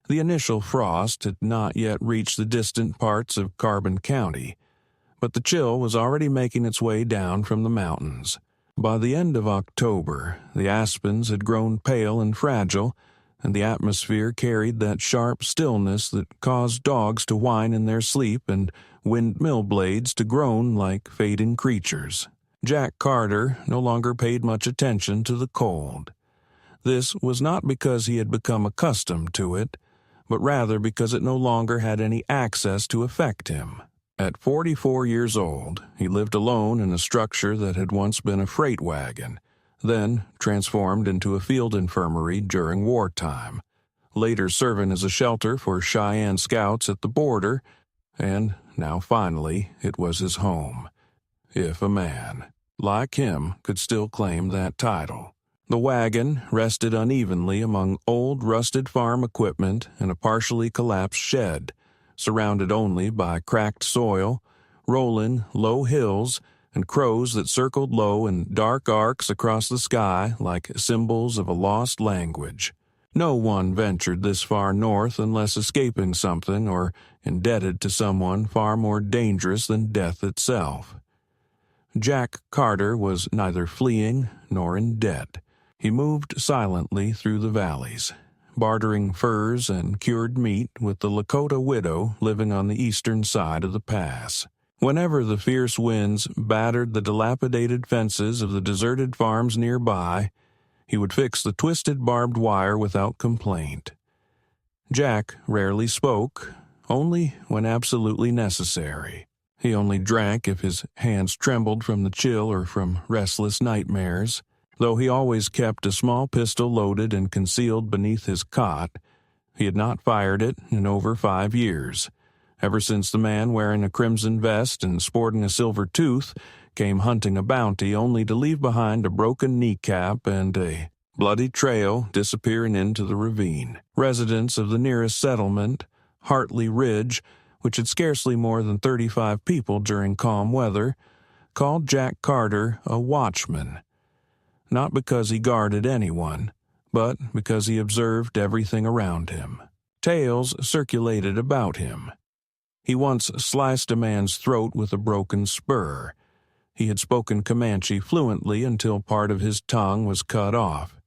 The initial frost had not yet reached the distant parts of Carbon County, but the chill was already making its way down from the mountains. By the end of October, the aspens had grown pale and fragile, and the atmosphere carried that sharp stillness that caused dogs to whine in their sleep and windmill blades to groan like fading creatures. Jack Carter no longer paid much attention to the cold. This was not because he had become accustomed to it, but rather because it no longer had any access to affect him. At 44 years old, he lived alone in a structure that had once been a freight wagon, then transformed into a field infirmary during wartime, later serving as a shelter for Cheyenne scouts at the border, and now finally it was his home, if a man, like him, could still claim that title. The wagon rested unevenly among old rusted farm equipment and a partially collapsed shed, surrounded only by cracked soil, rolling low hills, and crows that circled low in dark arcs across the sky like symbols of a lost language. No one ventured this far north unless escaping something or indebted to someone far more dangerous than death itself. Jack Carter was neither fleeing nor in debt. He moved silently through the valleys, bartering furs and cured meat with the Lakota widow living on the eastern side of the pass. Whenever the fierce winds battered the dilapidated fences of the deserted farms nearby, he would fix the twisted barbed wire without complaint. Jack rarely spoke, only when absolutely necessary. He only drank if his hands trembled from the chill or from restless nightmares. Though he always kept a small pistol loaded and concealed beneath his cot, he had not fired it in over 5 years, ever since the man wearing a crimson vest and sporting a silver tooth came hunting a bounty only to leave behind a broken kneecap and a bloody trail disappearing into the ravine. Residents of the nearest settlement, Hartley Ridge, which had scarcely more than 35 people during calm weather, called Jack Carter a watchman. Not because he guarded anyone, but because he observed everything around him. Tales circulated about him. He once sliced a man's throat with a broken spur. He had spoken Comanche fluently until part of his tongue was cut off.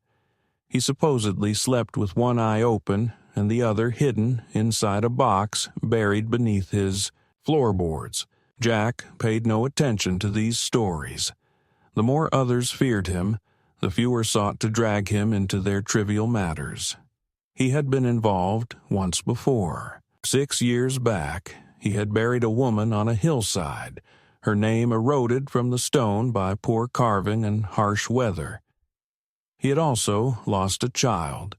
He supposedly slept with one eye open and the other hidden inside a box buried beneath his floorboards. Jack paid no attention to these stories. The more others feared him, the fewer sought to drag him into their trivial matters. He had been involved once before. 6 years back, he had buried a woman on a hillside, her name eroded from the stone by poor carving and harsh weather. He had also lost a child,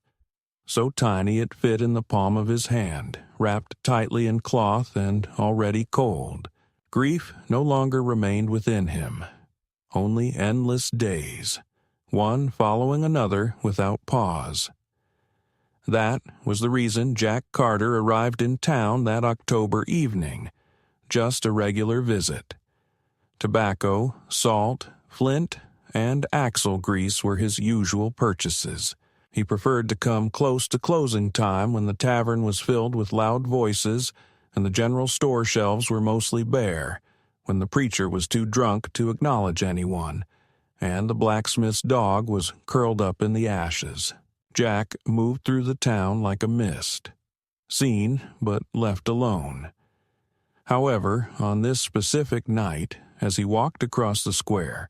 so tiny it fit in the palm of his hand, wrapped tightly in cloth and already cold. Grief no longer remained within him, only endless days, one following another without pause. That was the reason Jack Carter arrived in town that October evening, just a regular visit. Tobacco, salt, flint, and axle grease were his usual purchases. He preferred to come close to closing time when the tavern was filled with loud voices and the general store shelves were mostly bare, when the preacher was too drunk to acknowledge anyone, and the blacksmith's dog was curled up in the ashes. Jack moved through the town like a mist, seen but left alone. However, on this specific night, as he walked across the square,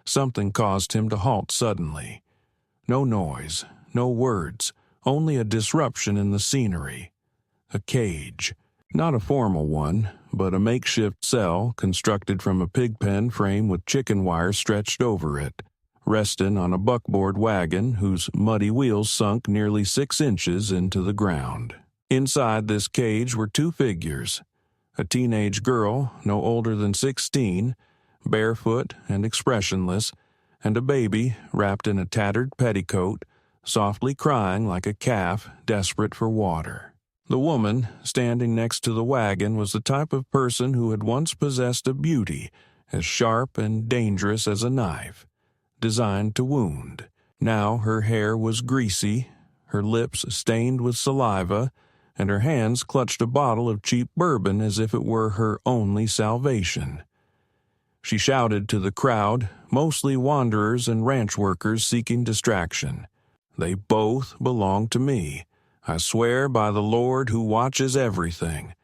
something caused him to halt suddenly. No noise, no words, only a disruption in the scenery. A cage. Not a formal one, but a makeshift cell constructed from a pig pen frame with chicken wire stretched over it, resting on a buckboard wagon whose muddy wheels sunk nearly 6 inches into the ground. Inside this cage were 2 figures, a teenage girl no older than 16, barefoot and expressionless, and a baby wrapped in a tattered petticoat, softly crying like a calf desperate for water. The woman standing next to the wagon was the type of person who had once possessed a beauty as sharp and dangerous as a knife, designed to wound. Now her hair was greasy, her lips stained with saliva, and her hands clutched a bottle of cheap bourbon as if it were her only salvation. She shouted to the crowd, mostly wanderers and ranch workers seeking distraction. "They both belong to me. I swear by the Lord who watches everything.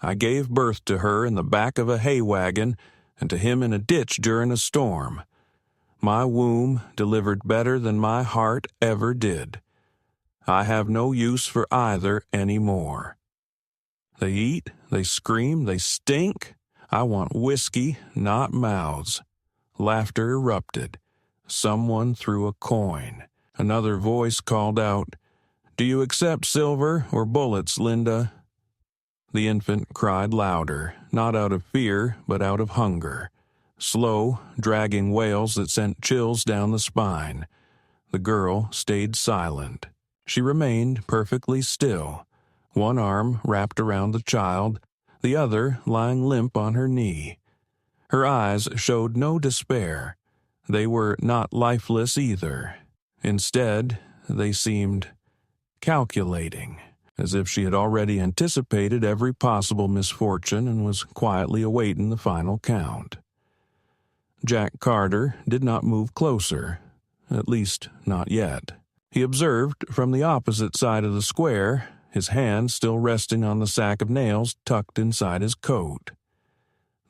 I gave birth to her in the back of a hay wagon and to him in a ditch during a storm. My womb delivered better than my heart ever did. I have no use for either any more. They eat, they scream, they stink. I want whiskey, not mouths." Laughter erupted. Someone threw a coin. Another voice called out, "Do you accept silver or bullets, Linda?" The infant cried louder, not out of fear, but out of hunger. Slow, dragging wails that sent chills down the spine. The girl stayed silent. She remained perfectly still, one arm wrapped around the child, the other lying limp on her knee. Her eyes showed no despair. They were not lifeless either. Instead, they seemed calculating, as if she had already anticipated every possible misfortune and was quietly awaiting the final count. Jack Carter did not move closer, at least not yet. He observed from the opposite side of the square, his hand still resting on the sack of nails tucked inside his coat.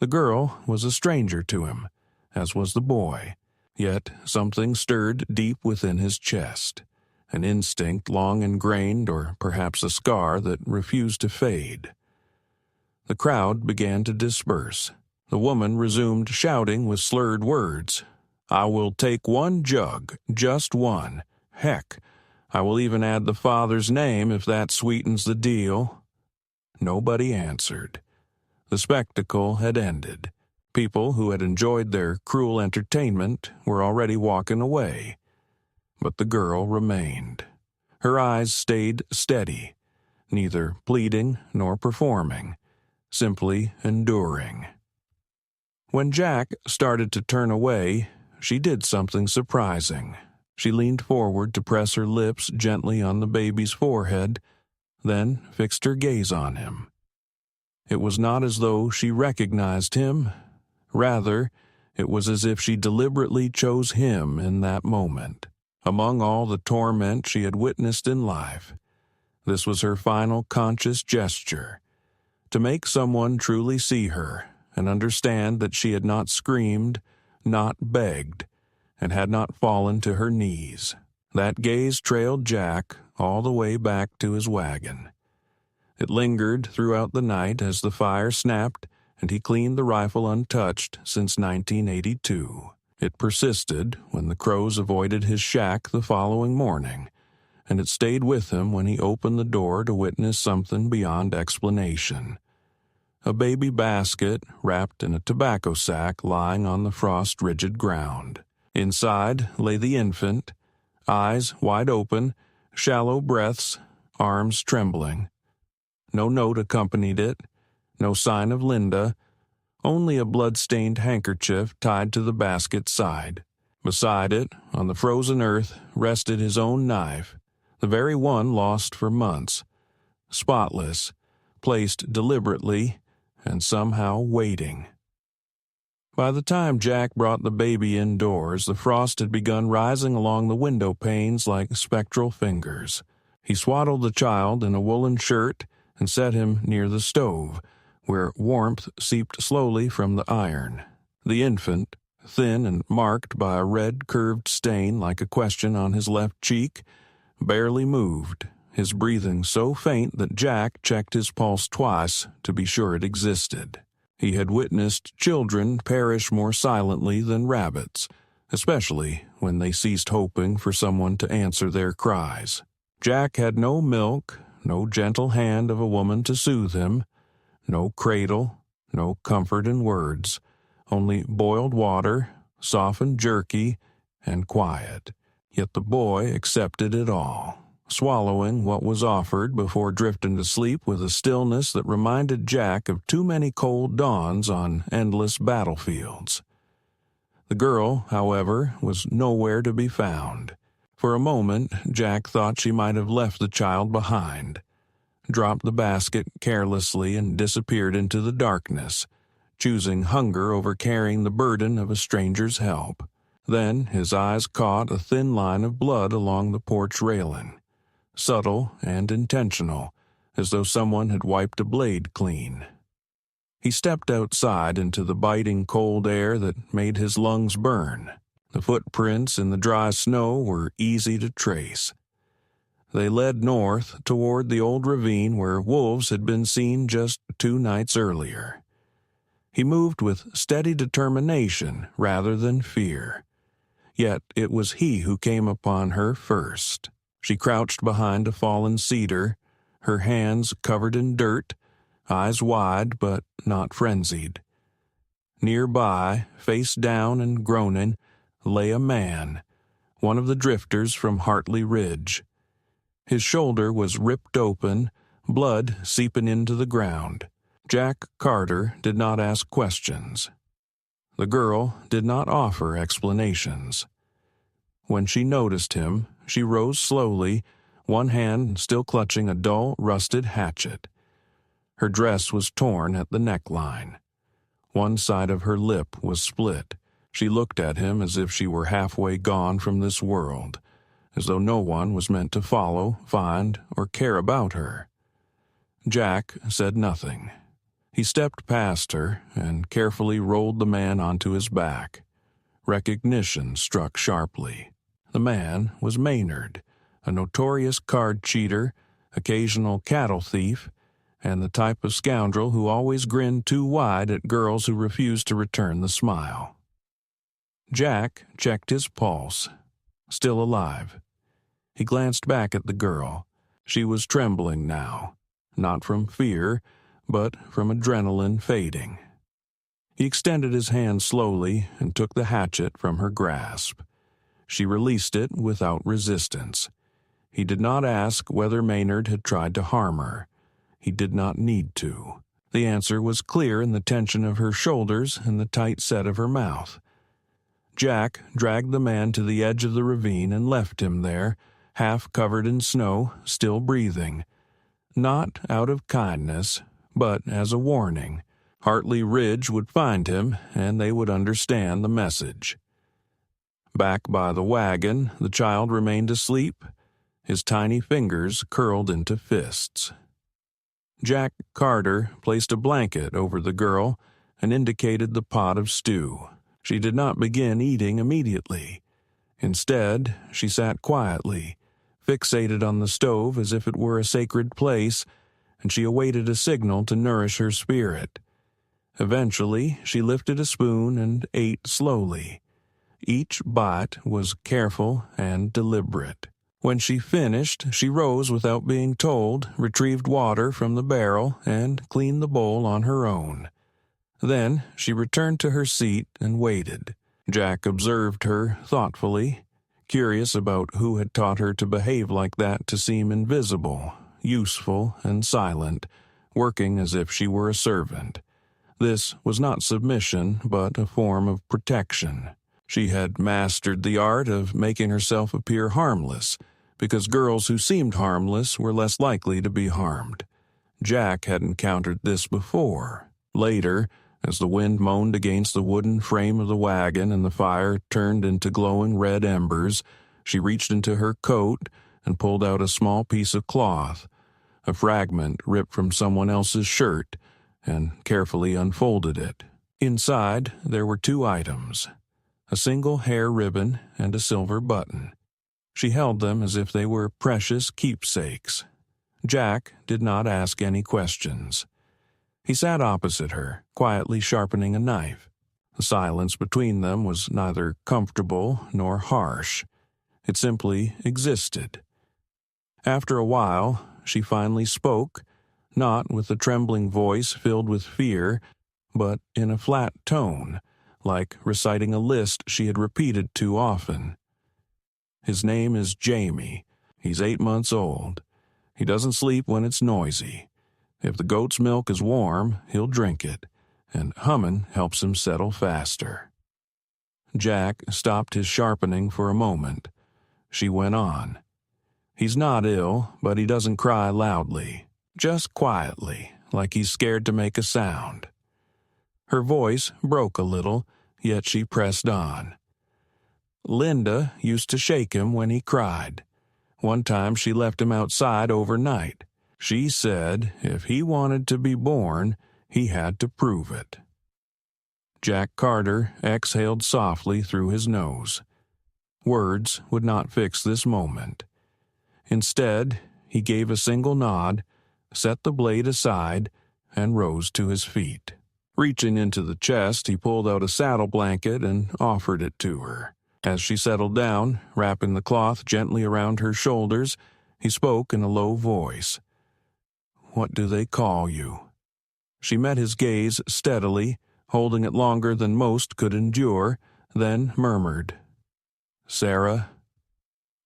The girl was a stranger to him, as was the boy, yet something stirred deep within his chest, an instinct long ingrained or perhaps a scar that refused to fade. The crowd began to disperse. The woman resumed shouting with slurred words. "I will take one jug, just one. Heck, I will even add the father's name if that sweetens the deal." Nobody answered. The spectacle had ended. People who had enjoyed their cruel entertainment were already walking away. But the girl remained. Her eyes stayed steady, neither pleading nor performing, simply enduring. When Jack started to turn away, she did something surprising. She leaned forward to press her lips gently on the baby's forehead, then fixed her gaze on him. It was not as though she recognized him. Rather, it was as if she deliberately chose him in that moment. Among all the torment she had witnessed in life, this was her final conscious gesture, to make someone truly see her and understand that she had not screamed, not begged, and had not fallen to her knees. That gaze trailed Jack all the way back to his wagon. It lingered throughout the night as the fire snapped and he cleaned the rifle untouched since 1982. It persisted when the crows avoided his shack the following morning, and it stayed with him when he opened the door to witness something beyond explanation. A baby basket wrapped in a tobacco sack lying on the frost-rigid ground. Inside lay the infant, eyes wide open, shallow breaths, arms trembling. No note accompanied it, no sign of Linda, only a blood-stained handkerchief tied to the basket's side. Beside it, on the frozen earth, rested his own knife, the very one lost for months, spotless, placed deliberately, and somehow waiting. By the time Jack brought the baby indoors, the frost had begun rising along the window panes like spectral fingers. He swaddled the child in a woolen shirt and set him near the stove, where warmth seeped slowly from the iron. The infant, thin and marked by a red curved stain like a question on his left cheek, barely moved, his breathing so faint that Jack checked his pulse twice to be sure it existed. He had witnessed children perish more silently than rabbits, especially when they ceased hoping for someone to answer their cries. Jack had no milk, no gentle hand of a woman to soothe him, no cradle, no comfort in words, only boiled water, soft and jerky, and quiet. Yet the boy accepted it all, swallowing what was offered before drifting to sleep with a stillness that reminded Jack of too many cold dawns on endless battlefields. The girl, however, was nowhere to be found. For a moment, Jack thought she might have left the child behind. dropped the basket carelessly and disappeared into the darkness, choosing hunger over carrying the burden of a stranger's help. Then his eyes caught a thin line of blood along the porch railing, subtle and intentional, as though someone had wiped a blade clean. He stepped outside into the biting cold air that made his lungs burn. The footprints in the dry snow were easy to trace. They led north toward the old ravine where wolves had been seen just 2 nights earlier. He moved with steady determination rather than fear. Yet it was he who came upon her first. She crouched behind a fallen cedar, her hands covered in dirt, eyes wide but not frenzied. Nearby, face down and groaning, lay a man, one of the drifters from Hartley Ridge. His shoulder was ripped open, blood seeping into the ground. Jack Carter did not ask questions. The girl did not offer explanations. When she noticed him, she rose slowly, one hand still clutching a dull, rusted hatchet. Her dress was torn at the neckline. One side of her lip was split. She looked at him as if she were halfway gone from this world, as though no one was meant to follow, find, or care about her. Jack said nothing. He stepped past her and carefully rolled the man onto his back. Recognition struck sharply. The man was Maynard, a notorious card cheater, occasional cattle thief, and the type of scoundrel who always grinned too wide at girls who refused to return the smile. Jack checked his pulse. Still alive. He glanced back at the girl. She was trembling now, not from fear, but from adrenaline fading. He extended his hand slowly and took the hatchet from her grasp. She released it without resistance. He did not ask whether Maynard had tried to harm her. He did not need to. The answer was clear in the tension of her shoulders and the tight set of her mouth. Jack dragged the man to the edge of the ravine and left him there, half covered in snow, still breathing. Not out of kindness, but as a warning. Hartley Ridge would find him, and they would understand the message. Back by the wagon, the child remained asleep, his tiny fingers curled into fists. Jack Carter placed a blanket over the girl and indicated the pot of stew. She did not begin eating immediately. Instead, she sat quietly, fixated on the stove as if it were a sacred place, and she awaited a signal to nourish her spirit. Eventually, she lifted a spoon and ate slowly. Each bite was careful and deliberate. When she finished, she rose without being told, retrieved water from the barrel, and cleaned the bowl on her own. Then she returned to her seat and waited. Jack observed her thoughtfully, curious about who had taught her to behave like that, to seem invisible, useful, and silent, working as if she were a servant. This was not submission, but a form of protection. She had mastered the art of making herself appear harmless, because girls who seemed harmless were less likely to be harmed. Jack had encountered this before. Later, as the wind moaned against the wooden frame of the wagon and the fire turned into glowing red embers, she reached into her coat and pulled out a small piece of cloth, a fragment ripped from someone else's shirt, and carefully unfolded it. Inside, there were 2 items, a single hair ribbon and a silver button. She held them as if they were precious keepsakes. Jack did not ask any questions. He sat opposite her, quietly sharpening a knife. The silence between them was neither comfortable nor harsh. It simply existed. After a while, she finally spoke, not with a trembling voice filled with fear, but in a flat tone, like reciting a list she had repeated too often. His name is Jamie. He's 8 months old. He doesn't sleep when it's noisy. If the goat's milk is warm, he'll drink it, and humming helps him settle faster. Jack stopped his sharpening for a moment. She went on. He's not ill, but he doesn't cry loudly. just quietly, like he's scared to make a sound. Her voice broke a little, yet she pressed on. Linda used to shake him when he cried. One time she left him outside overnight. She said if he wanted to be born, he had to prove it. Jack Carter exhaled softly through his nose. Words would not fix this moment. Instead, he gave a single nod, set the blade aside, and rose to his feet. Reaching into the chest, he pulled out a saddle blanket and offered it to her. As she settled down, wrapping the cloth gently around her shoulders, he spoke in a low voice. "What do they call you?" She met his gaze steadily, holding it longer than most could endure, then murmured, "Sarah."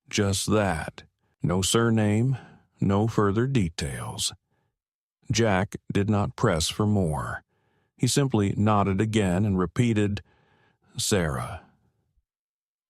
Just that. No surname, no further details. Jack did not press for more. He simply nodded again and repeated, "Sarah."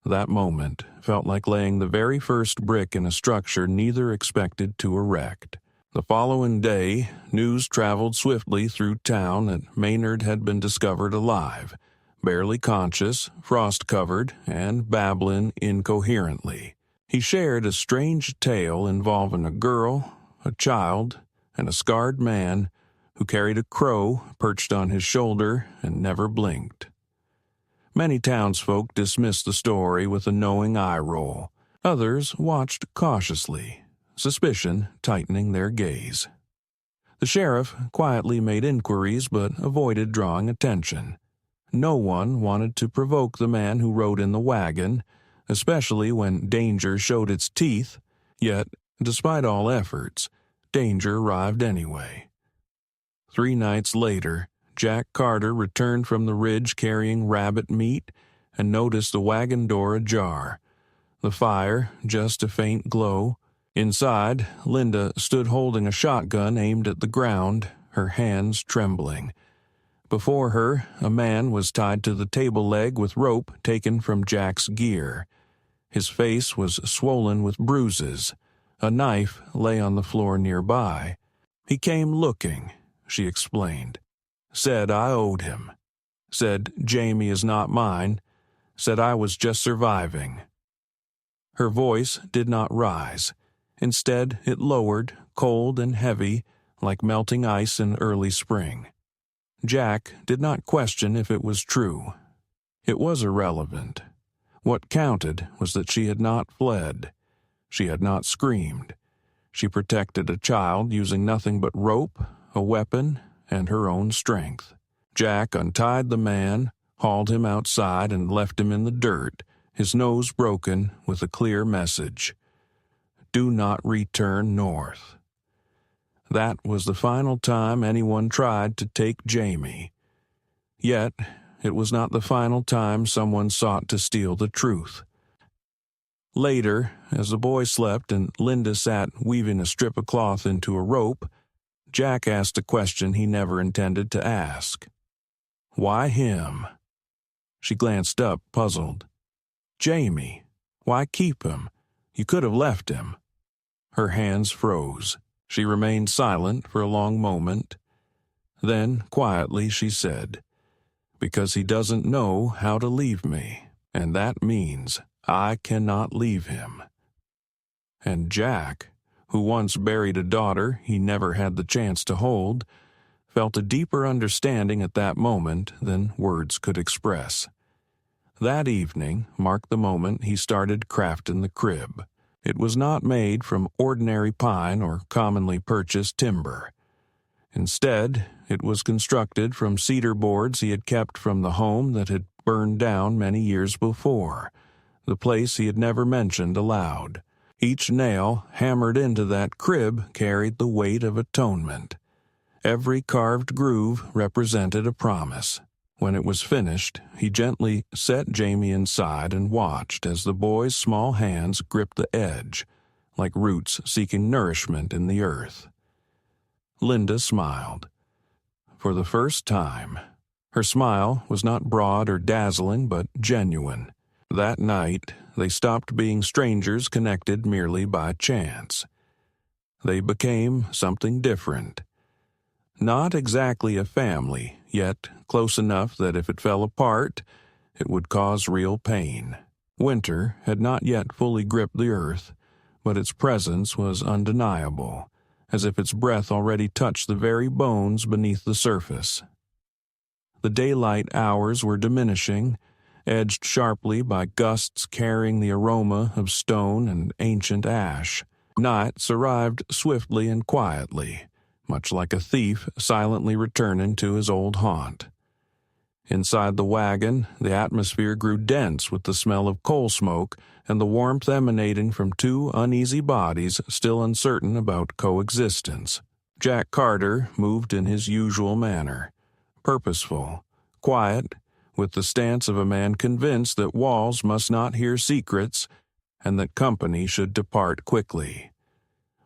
That moment felt like laying the very first brick in a structure neither expected to erect. The following day, news traveled swiftly through town that Maynard had been discovered alive, barely conscious, frost-covered, and babbling incoherently. He shared a strange tale involving a girl, a child, and a scarred man who carried a crow perched on his shoulder and never blinked. Many townsfolk dismissed the story with a knowing eye roll. Others watched cautiously, suspicion tightening their gaze. The sheriff quietly made inquiries but avoided drawing attention. No one wanted to provoke the man who rode in the wagon, especially when danger showed its teeth, yet, despite all efforts, danger arrived anyway. 3 nights later, Jack Carter returned from the ridge carrying rabbit meat and noticed the wagon door ajar. The fire just a faint glow. Inside, Linda stood holding a shotgun aimed at the ground, her hands trembling. Before her, a man was tied to the table leg with rope taken from Jack's gear. His face was swollen with bruises. A knife lay on the floor nearby. "He came looking," she explained. "Said I owed him. Said Jamie is not mine. Said I was just surviving." Her voice did not rise. Instead, it lowered, cold and heavy, like melting ice in early spring. Jack did not question if it was true. It was irrelevant. What counted was that she had not fled. She had not screamed. She protected a child using nothing but rope, a weapon, and her own strength. Jack untied the man, hauled him outside, and left him in the dirt, his nose broken, with a clear message. "Do not return north." That was the final time anyone tried to take Jamie. Yet, it was not the final time someone sought to steal the truth. Later, as the boy slept and Linda sat weaving a strip of cloth into a rope, Jack asked a question he never intended to ask. "Why him?" She glanced up, puzzled. "Jamie. Why keep him? You could have left him." Her hands froze. She remained silent for a long moment. Then, quietly, she said, "Because he doesn't know how to leave me, and that means I cannot leave him." And Jack, who once buried a daughter he never had the chance to hold, felt a deeper understanding at that moment than words could express. That evening marked the moment he started crafting the crib. It was not made from ordinary pine or commonly purchased timber. Instead, it was constructed from cedar boards he had kept from the home that had burned down many years before, the place he had never mentioned aloud. Each nail hammered into that crib carried the weight of atonement. Every carved groove represented a promise. When it was finished, he gently set Jamie inside and watched as the boy's small hands gripped the edge, like roots seeking nourishment in the earth. Linda smiled. For the first time, her smile was not broad or dazzling, but genuine. That night, they stopped being strangers connected merely by chance. They became something different. Not exactly a family, yet close enough that if it fell apart, it would cause real pain. Winter had not yet fully gripped the earth, but its presence was undeniable, as if its breath already touched the very bones beneath the surface. The daylight hours were diminishing, edged sharply by gusts carrying the aroma of stone and ancient ash. Nights arrived swiftly and quietly, much like a thief silently returning to his old haunt. Inside the wagon, the atmosphere grew dense with the smell of coal smoke and the warmth emanating from two uneasy bodies still uncertain about coexistence. Jack Carter moved in his usual manner, purposeful, quiet, with the stance of a man convinced that walls must not hear secrets and that company should depart quickly.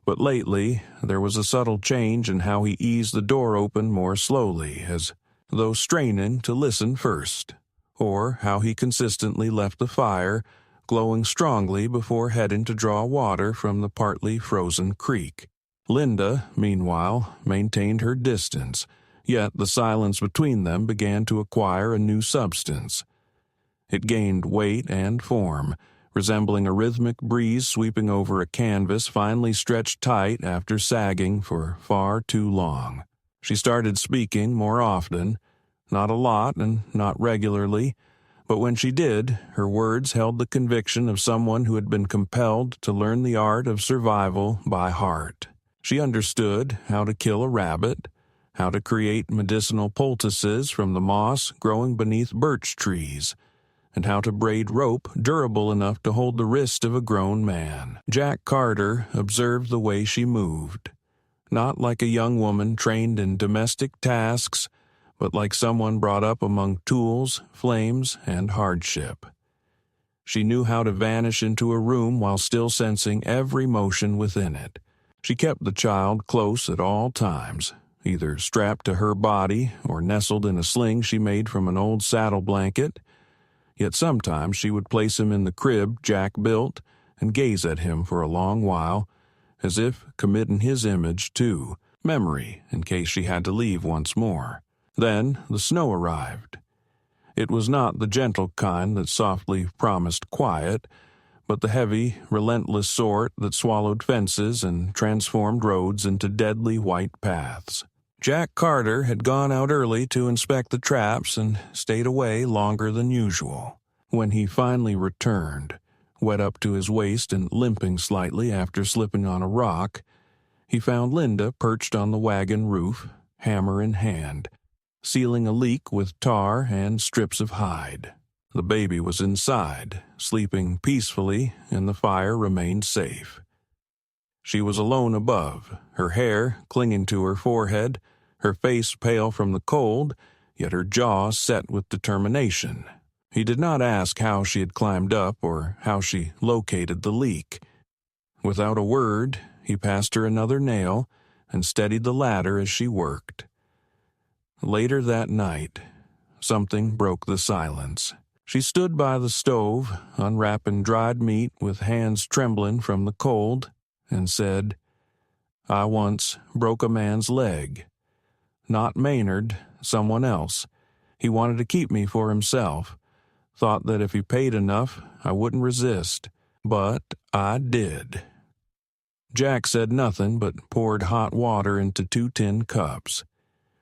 But lately, there was a subtle change in how he eased the door open more slowly, as though straining to listen first, or how he consistently left the fire glowing strongly before heading to draw water from the partly frozen creek. Linda, meanwhile, maintained her distance, yet the silence between them began to acquire a new substance. It gained weight and form, resembling a rhythmic breeze sweeping over a canvas finally stretched tight after sagging for far too long. She started speaking more often, not a lot and not regularly, but when she did, her words held the conviction of someone who had been compelled to learn the art of survival by heart. She understood how to kill a rabbit, how to create medicinal poultices from the moss growing beneath birch trees, and how to braid rope durable enough to hold the wrist of a grown man. Jack Carter observed the way she moved, not like a young woman trained in domestic tasks, but like someone brought up among tools, flames, and hardship. She knew how to vanish into a room while still sensing every motion within it. She kept the child close at all times, either strapped to her body or nestled in a sling she made from an old saddle blanket. Yet sometimes she would place him in the crib Jack built and gaze at him for a long while, as if committing his image to memory in case she had to leave once more. Then the snow arrived. It was not the gentle kind that softly promised quiet, but the heavy, relentless sort that swallowed fences and transformed roads into deadly white paths. Jack Carter had gone out early to inspect the traps and stayed away longer than usual. When he finally returned, wet up to his waist and limping slightly after slipping on a rock, he found Linda perched on the wagon roof, hammer in hand, sealing a leak with tar and strips of hide. The baby was inside, sleeping peacefully, and the fire remained safe. She was alone above, her hair clinging to her forehead, her face pale from the cold, yet her jaw set with determination. He did not ask how she had climbed up or how she located the leak. Without a word, he passed her another nail and steadied the ladder as she worked. Later that night, something broke the silence. She stood by the stove, unwrapping dried meat with hands trembling from the cold, and said, "I once broke a man's leg. Not Maynard, someone else. He wanted to keep me for himself. Thought that if he paid enough, I wouldn't resist. But I did." Jack said nothing but poured hot water into 2 tin cups.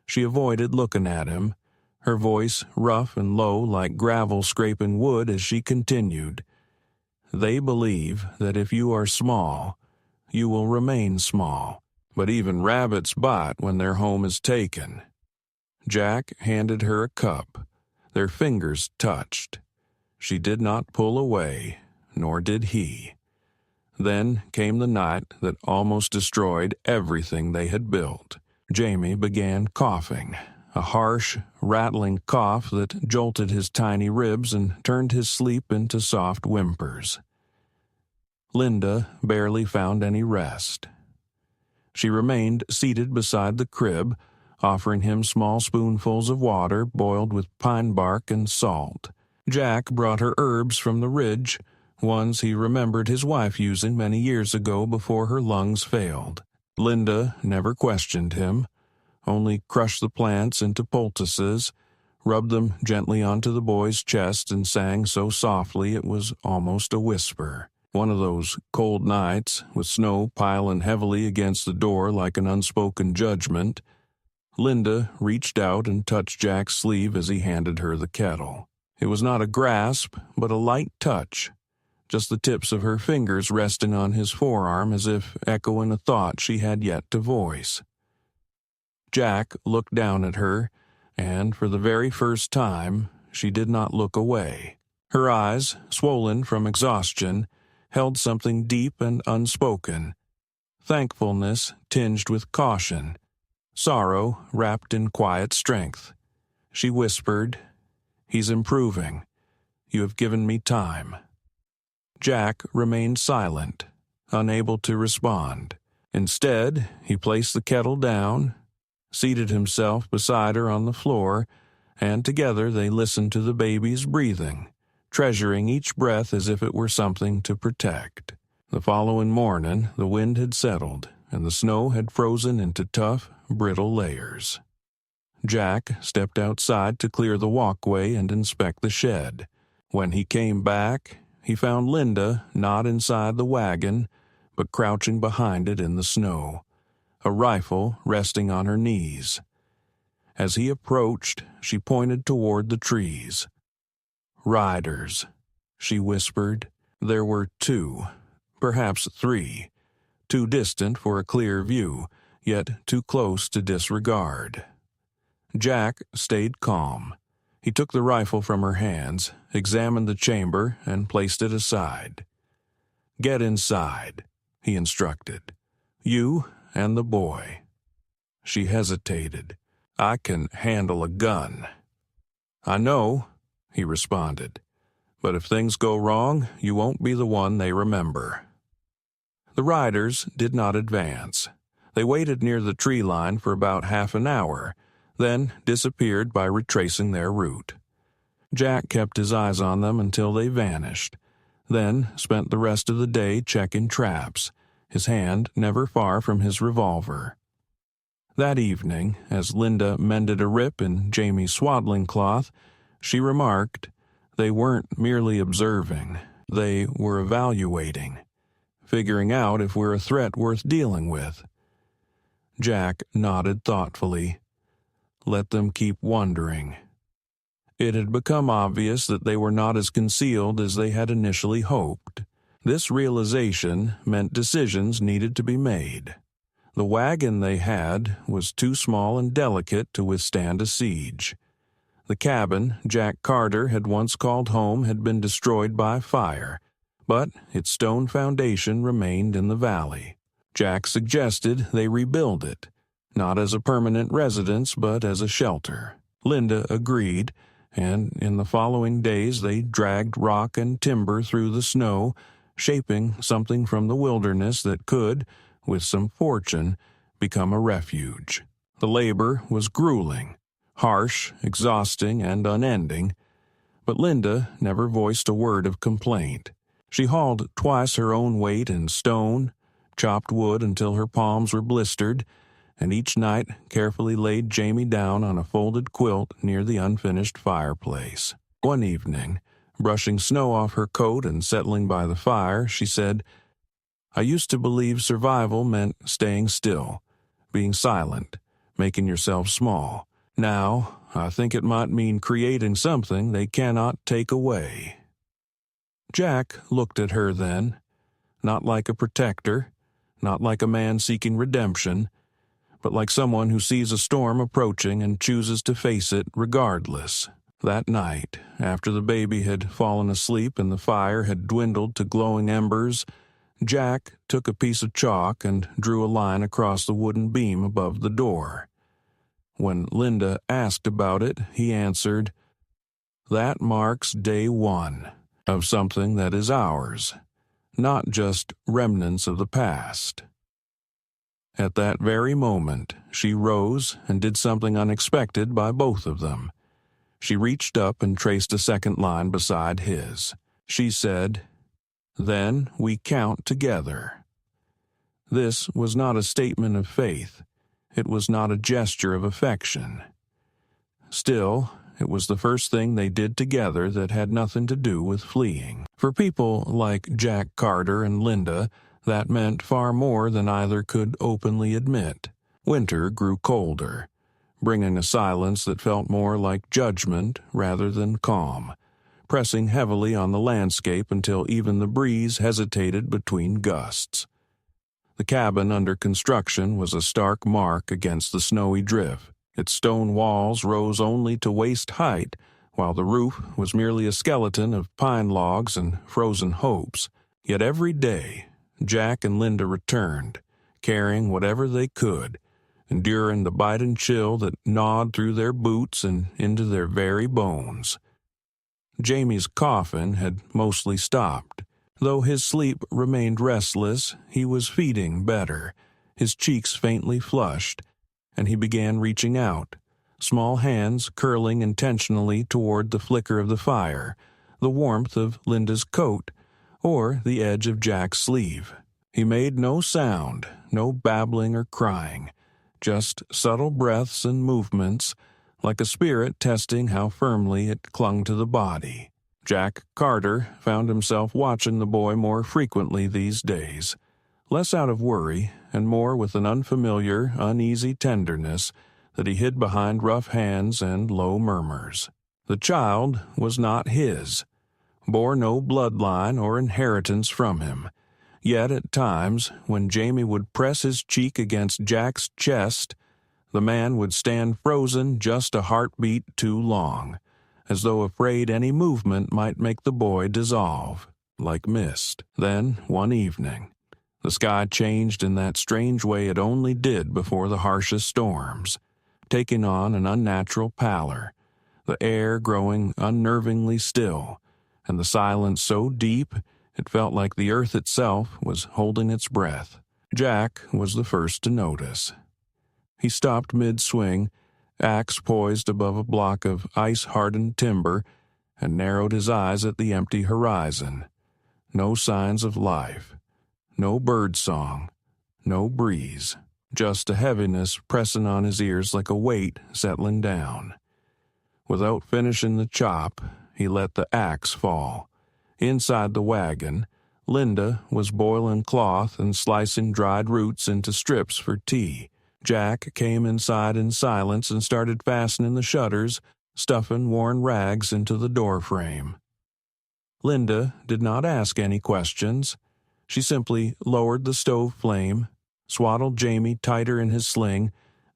She avoided looking at him, her voice rough and low like gravel scraping wood as she continued. "They believe that if you are small, you will remain small, but even rabbits bite when their home is taken." Jack handed her a cup. Their fingers touched. She did not pull away, nor did he. Then came the night that almost destroyed everything they had built. Jamie began coughing, a harsh, rattling cough that jolted his tiny ribs and turned his sleep into soft whimpers. Linda barely found any rest. She remained seated beside the crib, offering him small spoonfuls of water boiled with pine bark and salt. Jack brought her herbs from the ridge, ones he remembered his wife using many years ago before her lungs failed. Linda never questioned him, only crushed the plants into poultices, rubbed them gently onto the boy's chest, and sang so softly it was almost a whisper. One of those cold nights, with snow piling heavily against the door like an unspoken judgment, Linda reached out and touched Jack's sleeve as he handed her the kettle. It was not a grasp, but a light touch, just the tips of her fingers resting on his forearm as if echoing a thought she had yet to voice. Jack looked down at her, and for the very first time, she did not look away. Her eyes, swollen from exhaustion, held something deep and unspoken, thankfulness tinged with caution, sorrow wrapped in quiet strength. She whispered, "He's improving. You have given me time." Jack remained silent, unable to respond. Instead, he placed the kettle down, seated himself beside her on the floor, and together they listened to the baby's breathing, treasuring each breath as if it were something to protect. The following morning, the wind had settled, and the snow had frozen into tough, brittle layers. Jack stepped outside to clear the walkway and inspect the shed. When he came back, he found Linda not inside the wagon, but crouching behind it in the snow, a rifle resting on her knees. As he approached, she pointed toward the trees. "Riders," she whispered. There were 2, perhaps 3, too distant for a clear view, yet too close to disregard. Jack stayed calm. He took the rifle from her hands, examined the chamber, and placed it aside. "Get inside," he instructed. "You and the boy." She hesitated. "I can handle a gun." "I know," he responded. "But if things go wrong, you won't be the one they remember." The riders did not advance. They waited near the tree line for about half an hour, then disappeared by retracing their route. Jack kept his eyes on them until they vanished, then spent the rest of the day checking traps, his hand never far from his revolver. That evening, as Linda mended a rip in Jamie's swaddling cloth, she remarked, "They weren't merely observing, they were evaluating, figuring out if we're a threat worth dealing with." Jack nodded thoughtfully. Let them keep wondering. It had become obvious that they were not as concealed as they had initially hoped. This realization meant decisions needed to be made. The wagon they had was too small and delicate to withstand a siege. The cabin Jack Carter had once called home had been destroyed by fire, but its stone foundation remained in the valley. Jack suggested they rebuild it, not as a permanent residence but as a shelter. Linda agreed, and in the following days they dragged rock and timber through the snow, shaping something from the wilderness that could, with some fortune, become a refuge. The labor was grueling, harsh, exhausting, and unending, but Linda never voiced a word of complaint. She hauled twice her own weight in stone, chopped wood until her palms were blistered, and each night carefully laid Jamie down on a folded quilt near the unfinished fireplace. One evening, brushing snow off her coat and settling by the fire, she said, "I used to believe survival meant staying still, being silent, making yourself small. Now, I think it might mean creating something they cannot take away." Jack looked at her then, not like a protector, not like a man seeking redemption, but like someone who sees a storm approaching and chooses to face it regardless. That night, after the baby had fallen asleep and the fire had dwindled to glowing embers, Jack took a piece of chalk and drew a line across the wooden beam above the door. When Linda asked about it, he answered, "That marks day 1 of something that is ours, not just remnants of the past." At that very moment, she rose and did something unexpected by both of them. She reached up and traced a second line beside his. She said, "Then we count together." This was not a statement of faith. It was not a gesture of affection. Still, it was the first thing they did together that had nothing to do with fleeing. For people like Jack Carter and Linda, that meant far more than either could openly admit. Winter grew colder, bringing a silence that felt more like judgment rather than calm, pressing heavily on the landscape until even the breeze hesitated between gusts. The cabin under construction was a stark mark against the snowy drift. Its stone walls rose only to waist height, while the roof was merely a skeleton of pine logs and frozen hopes. Yet every day, Jack and Linda returned, carrying whatever they could, enduring the biting chill that gnawed through their boots and into their very bones. Jamie's coughing had mostly stopped. Though his sleep remained restless, he was feeding better, his cheeks faintly flushed, and he began reaching out, small hands curling intentionally toward the flicker of the fire, the warmth of Linda's coat, or the edge of Jack's sleeve. He made no sound, no babbling or crying, just subtle breaths and movements, like a spirit testing how firmly it clung to the body. Jack Carter found himself watching the boy more frequently these days, less out of worry and more with an unfamiliar, uneasy tenderness that he hid behind rough hands and low murmurs. The child was not his, bore no bloodline or inheritance from him, yet at times, when Jamie would press his cheek against Jack's chest, the man would stand frozen just a heartbeat too long, as though afraid any movement might make the boy dissolve, like mist. Then, one evening, the sky changed in that strange way it only did before the harshest storms, taking on an unnatural pallor, the air growing unnervingly still, and the silence so deep it felt like the earth itself was holding its breath. Jack was the first to notice. He stopped mid-swing, axe poised above a block of ice-hardened timber, and narrowed his eyes at the empty horizon. No signs of life, no bird song, no breeze, just a heaviness pressing on his ears like a weight settling down. Without finishing the chop, he let the axe fall. Inside the wagon, Linda was boiling cloth and slicing dried roots into strips for tea. Jack came inside in silence and started fastening the shutters, stuffing worn rags into the doorframe. Linda did not ask any questions. She simply lowered the stove flame, swaddled Jamie tighter in his sling,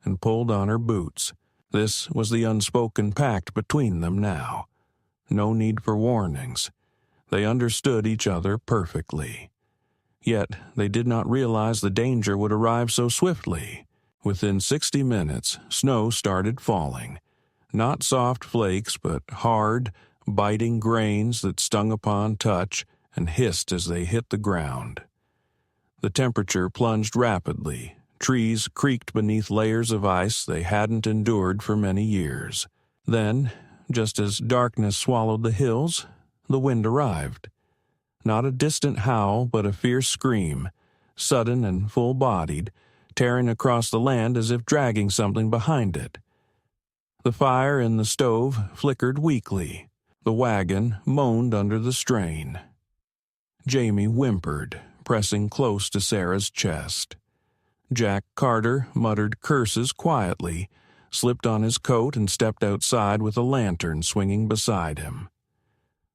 and pulled on her boots. This was the unspoken pact between them now. No need for warnings. They understood each other perfectly. Yet they did not realize the danger would arrive so swiftly. Within 60 minutes, snow started falling. Not soft flakes, but hard, biting grains that stung upon touch and hissed as they hit the ground. The temperature plunged rapidly. Trees creaked beneath layers of ice they hadn't endured for many years. Then, just as darkness swallowed the hills, the wind arrived. Not a distant howl, but a fierce scream, sudden and full-bodied, tearing across the land as if dragging something behind it. The fire in the stove flickered weakly. The wagon moaned under the strain. Jamie whimpered, pressing close to Sarah's chest. Jack Carter muttered curses quietly, slipped on his coat and stepped outside with a lantern swinging beside him.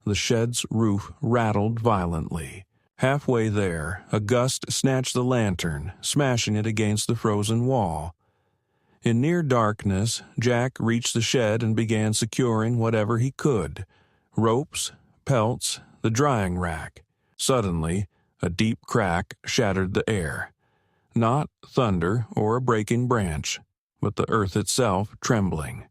The shed's roof rattled violently. Halfway there, a gust snatched the lantern, smashing it against the frozen wall. In near darkness, Jack reached the shed and began securing whatever he could: ropes, pelts, the drying rack. Suddenly, a deep crack shattered the air. Not thunder or a breaking branch, but the earth itself trembling.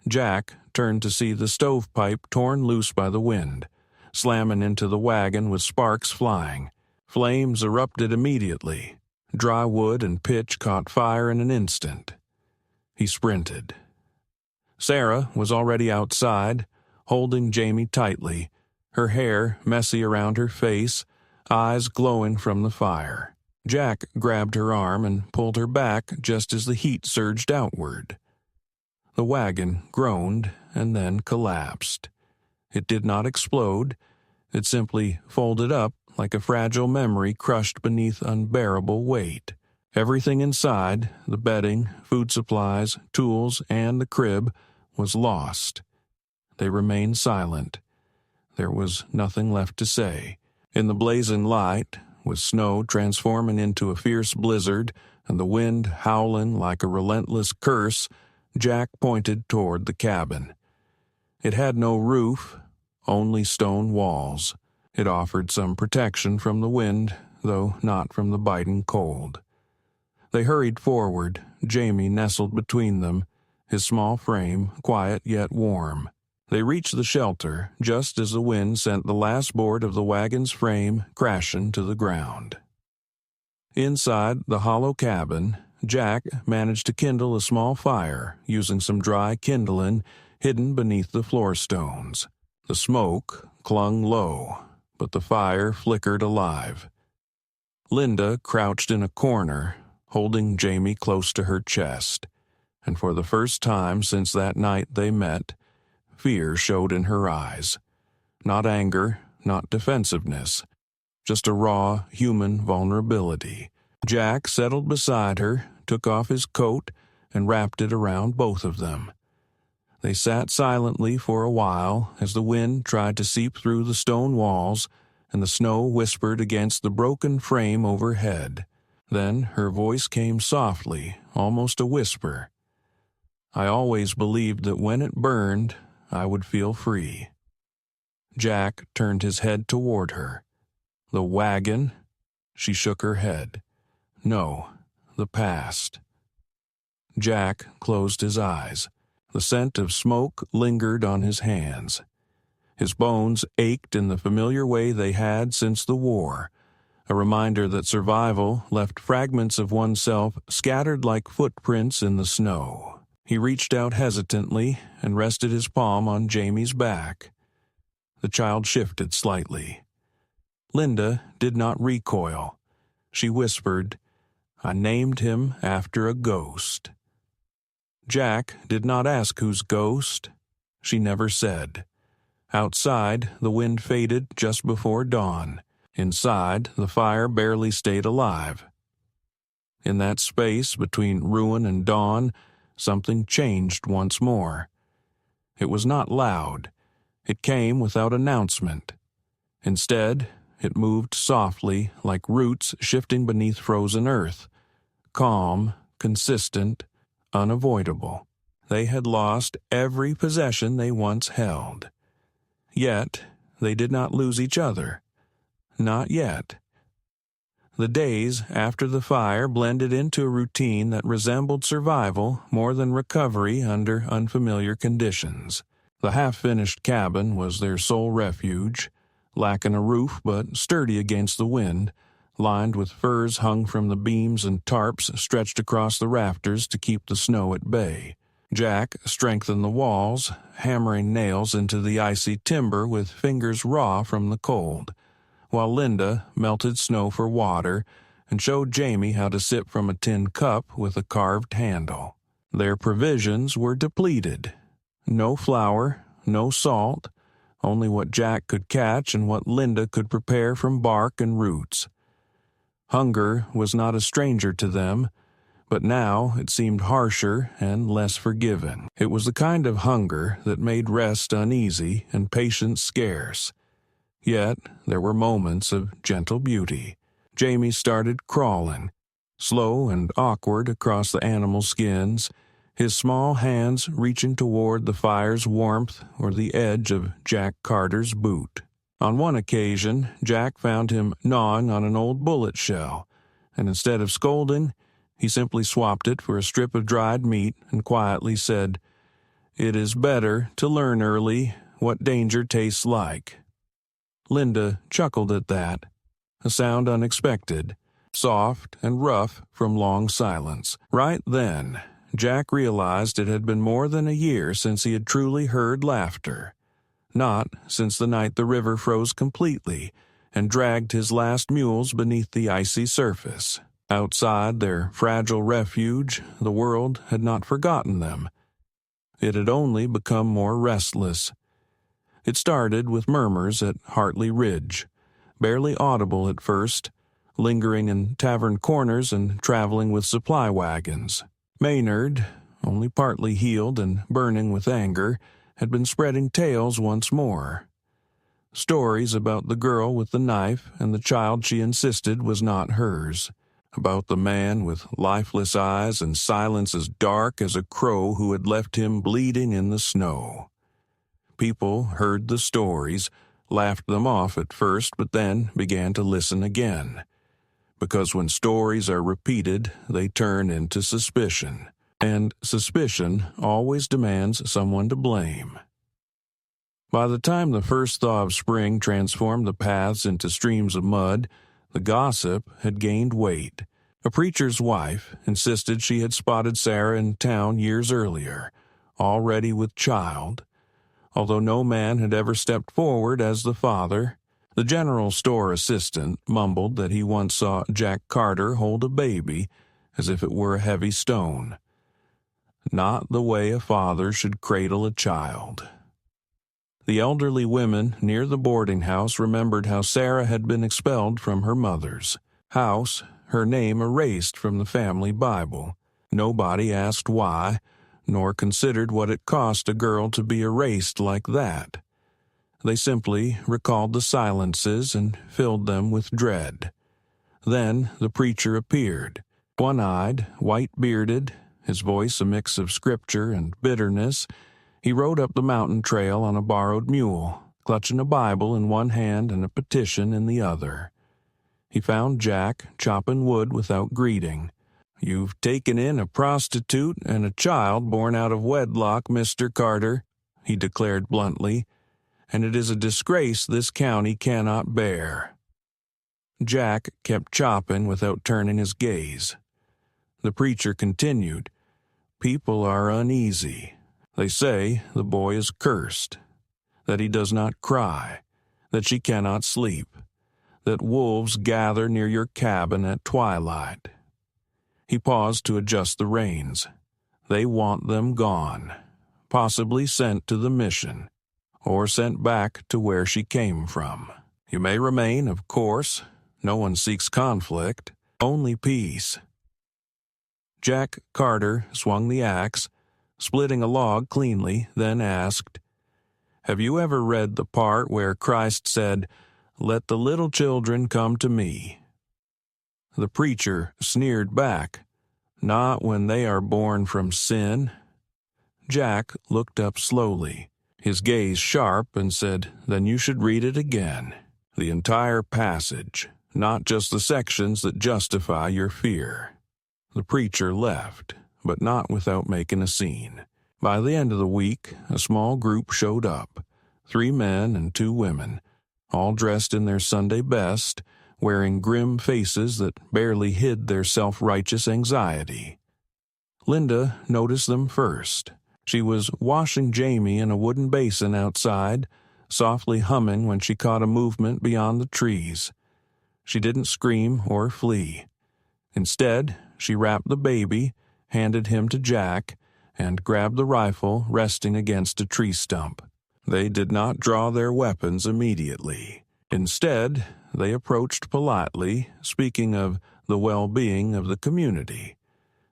Jack turned to see the stovepipe torn loose by the wind, slamming into the wagon with sparks flying. Flames erupted immediately. Dry wood and pitch caught fire in an instant. He sprinted. Sarah was already outside, holding Jamie tightly, her hair messy around her face, eyes glowing from the fire. Jack grabbed her arm and pulled her back just as the heat surged outward. The wagon groaned and then collapsed. It did not explode. It simply folded up like a fragile memory crushed beneath unbearable weight. Everything inside, the bedding, food supplies, tools, and the crib, was lost. They remained silent. There was nothing left to say. In the blazing light, with snow transforming into a fierce blizzard and the wind howling like a relentless curse, Jack pointed toward the cabin. It had no roof, only stone walls. It offered some protection from the wind, though not from the biting cold. They hurried forward, Jamie nestled between them, his small frame quiet yet warm. They reached the shelter just as the wind sent the last board of the wagon's frame crashing to the ground. Inside the hollow cabin, Jack managed to kindle a small fire using some dry kindling hidden beneath the floor stones. The smoke clung low, but the fire flickered alive. Linda crouched in a corner, holding Jamie close to her chest, and for the first time since that night they met, fear showed in her eyes. Not anger, not defensiveness, just a raw human vulnerability. Jack settled beside her, took off his coat, and wrapped it around both of them. They sat silently for a while as the wind tried to seep through the stone walls and the snow whispered against the broken frame overhead. Then her voice came softly, almost a whisper. "I always believed that when it burned, I would feel free." Jack turned his head toward her. "The wagon?" She shook her head. "No, the past." Jack closed his eyes. The scent of smoke lingered on his hands. His bones ached in the familiar way they had since the war, a reminder that survival left fragments of oneself scattered like footprints in the snow. He reached out hesitantly and rested his palm on Jamie's back. The child shifted slightly. Linda did not recoil. She whispered, "I named him after a ghost." Jack did not ask whose ghost. She never said. Outside, the wind faded just before dawn. Inside, the fire barely stayed alive. In that space between ruin and dawn, something changed once more. It was not loud. It came without announcement. Instead, it moved softly, like roots shifting beneath frozen earth. Calm, consistent, unavoidable. They had lost every possession they once held. Yet, they did not lose each other. Not yet. The days after the fire blended into a routine that resembled survival more than recovery under unfamiliar conditions. The half-finished cabin was their sole refuge, lacking a roof but sturdy against the wind, lined with furs hung from the beams and tarps stretched across the rafters to keep the snow at bay. Jack strengthened the walls, hammering nails into the icy timber with fingers raw from the cold, while Linda melted snow for water and showed Jamie how to sip from a tin cup with a carved handle. Their provisions were depleted. No flour, no salt, only what Jack could catch and what Linda could prepare from bark and roots. Hunger was not a stranger to them, but now it seemed harsher and less forgiving. It was the kind of hunger that made rest uneasy and patience scarce. Yet there were moments of gentle beauty. Jamie started crawling, slow and awkward across the animal skins, his small hands reaching toward the fire's warmth or the edge of Jack Carter's boot. On one occasion, Jack found him gnawing on an old bullet shell, and instead of scolding, he simply swapped it for a strip of dried meat and quietly said, "It is better to learn early what danger tastes like." Linda chuckled at that, a sound unexpected, soft and rough from long silence. Right then, Jack realized it had been more than a year since he had truly heard laughter. Not since the night the river froze completely, and dragged his last mules beneath the icy surface. Outside their fragile refuge, the world had not forgotten them. It had only become more restless. It started with murmurs at Hartley Ridge, barely audible at first, lingering in tavern corners and traveling with supply wagons. Maynard, only partly healed and burning with anger, had been spreading tales once more. Stories about the girl with the knife and the child she insisted was not hers. About the man with lifeless eyes and silence as dark as a crow who had left him bleeding in the snow. People heard the stories, laughed them off at first, but then began to listen again. Because when stories are repeated, they turn into suspicion, and suspicion always demands someone to blame. By the time the first thaw of spring transformed the paths into streams of mud, the gossip had gained weight. A preacher's wife insisted she had spotted Sarah in town years earlier, already with child. Although no man had ever stepped forward as the father, the general store assistant mumbled that he once saw Jack Carter hold a baby as if it were a heavy stone. Not the way a father should cradle a child. The elderly women near the boarding house remembered how Sarah had been expelled from her mother's house, her name erased from the family Bible. Nobody asked why, nor considered what it cost a girl to be erased like that. They simply recalled the silences and filled them with dread. Then the preacher appeared, one-eyed, white-bearded, his voice a mix of scripture and bitterness. He rode up the mountain trail on a borrowed mule, clutching a Bible in one hand and a petition in the other. He found Jack chopping wood without greeting. "You've taken in a prostitute and a child born out of wedlock, Mr. Carter," he declared bluntly, "and it is a disgrace this county cannot bear." Jack kept chopping without turning his gaze. The preacher continued, "People are uneasy. They say the boy is cursed, that he does not cry, that she cannot sleep, that wolves gather near your cabin at twilight." He paused to adjust the reins. "They want them gone, possibly sent to the mission, or sent back to where she came from. You may remain, of course. No one seeks conflict, only peace." Jack Carter swung the axe, splitting a log cleanly, then asked, "Have you ever read the part where Christ said, 'Let the little children come to me'?" The preacher sneered back, "Not when they are born from sin." Jack looked up slowly, his gaze sharp, and said, "Then you should read it again. The entire passage, not just the sections that justify your fear." The preacher left, but not without making a scene. By the end of the week, a small group showed up, 3 men and 2 women, all dressed in their Sunday best, wearing grim faces that barely hid their self-righteous anxiety. Linda noticed them first. She was washing Jamie in a wooden basin outside, softly humming when she caught a movement beyond the trees. She didn't scream or flee. Instead, she wrapped the baby, handed him to Jack, and grabbed the rifle resting against a tree stump. They did not draw their weapons immediately. Instead, they approached politely, speaking of the well-being of the community,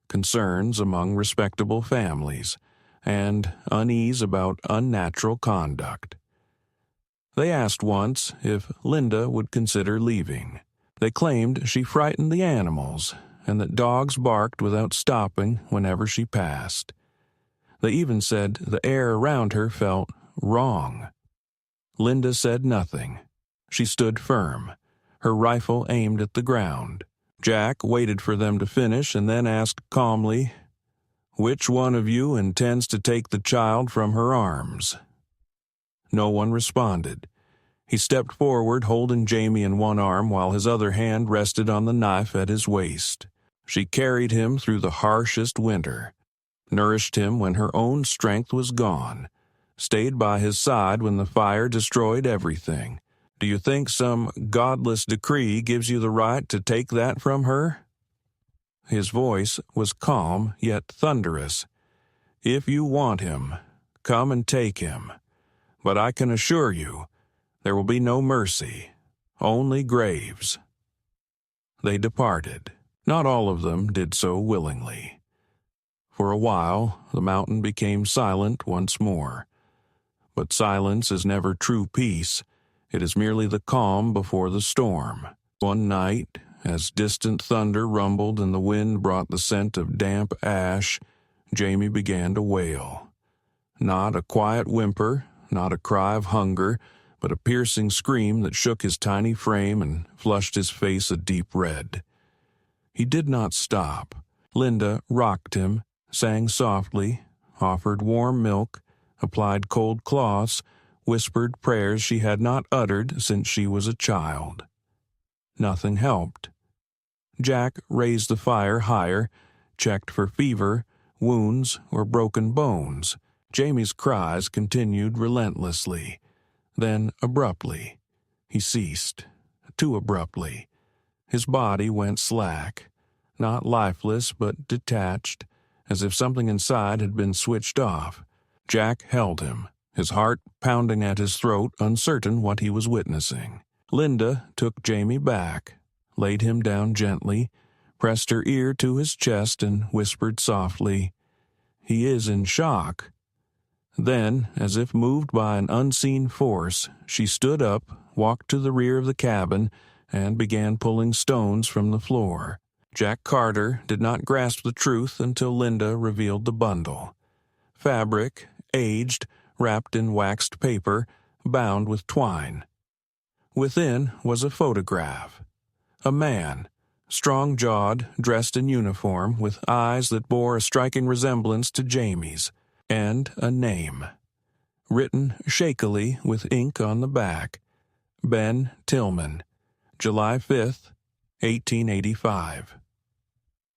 concerns among respectable families, and unease about unnatural conduct. They asked once if Linda would consider leaving. They claimed she frightened the animals, and that dogs barked without stopping whenever she passed. They even said the air around her felt wrong. Linda said nothing. She stood firm, her rifle aimed at the ground. Jack waited for them to finish and then asked calmly, "Which one of you intends to take the child from her arms?" No one responded. He stepped forward, holding Jamie in one arm while his other hand rested on the knife at his waist. She carried him through the harshest winter, nourished him when her own strength was gone, stayed by his side when the fire destroyed everything, Do you think some godless decree gives you the right to take that from her?" His voice was calm yet thunderous. "If you want him, come and take him. But I can assure you, there will be no mercy, only graves." They departed. Not all of them did so willingly. For a while, the mountain became silent once more. But silence is never true peace. It is merely the calm before the storm. One night, as distant thunder rumbled and the wind brought the scent of damp ash, Jamie began to wail. Not a quiet whimper, not a cry of hunger, but a piercing scream that shook his tiny frame and flushed his face a deep red. He did not stop. Linda rocked him, sang softly, offered warm milk, applied cold cloths, whispered prayers she had not uttered since she was a child. Nothing helped. Jack raised the fire higher, checked for fever, wounds, or broken bones. Jamie's cries continued relentlessly. Then, abruptly, he ceased. Too abruptly. His body went slack, not lifeless but detached, as if something inside had been switched off. Jack held him, his heart pounding at his throat, uncertain what he was witnessing. Linda took Jamie back, laid him down gently, pressed her ear to his chest, and whispered softly, "He is in shock." Then, as if moved by an unseen force, she stood up, walked to the rear of the cabin, and began pulling stones from the floor. Jack Carter did not grasp the truth until Linda revealed the bundle. Fabric, aged, wrapped in waxed paper, bound with twine. Within was a photograph. A man, strong-jawed, dressed in uniform, with eyes that bore a striking resemblance to Jamie's, and a name. Written shakily with ink on the back. Ben Tillman, July 5th, 1885.